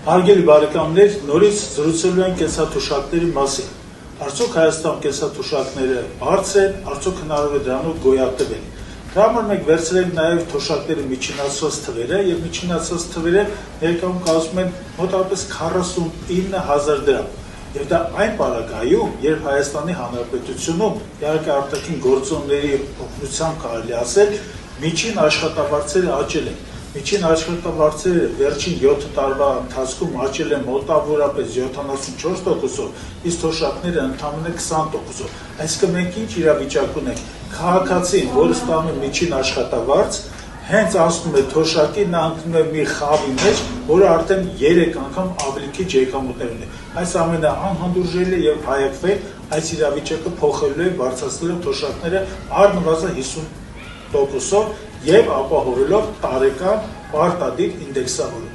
Հարգելի բարեկամներ, նորից զրուցելու են կենսաթոշակների մասին։ Արդյոք Հայաստանում կենսաթոշակները բարձր են, արդյոք հնարավոր է դրանով գոյատևել։ Դրա համար մենք վերցրել ենք նաև թոշակների միջինացված թվերը եւ միջինացված թվերը ներկայում կազմում են մոտավորապես 49,000 դրամ։ Եվ դա այն պարագայում, երբ Հայաստանի Հանրապետությունում իհարկե արտաքին գործոնների օգնությամբ կարելի ասել, միջին աշխատավարձերը աճել են։ Միջին աշխատավարձերը վերջին 7 տարվա ընթացքում աճել են մոտավորապես 74%, իսկ թոշակները ընդամենը 20%։ Այսինքն մենք ինչ իրավիճակում ենք, քաղաքացին, որը ստանում է միջին աշխատավարձ, հենց անցնում է թոշակի, նա ընկնում է մի խավի մեջ, որը արդեն 3 անգամ ավելի քիչ եկամուտներ ունի։ Այս ամենը անհանդուրժելի է եւ հայակվել այս իրավիճակը փոխելու է բարձրացնելով թոշակները առնվազն 50%-ով եւ ապահովելով տարեկան պարտադիր ինդեքսավորում։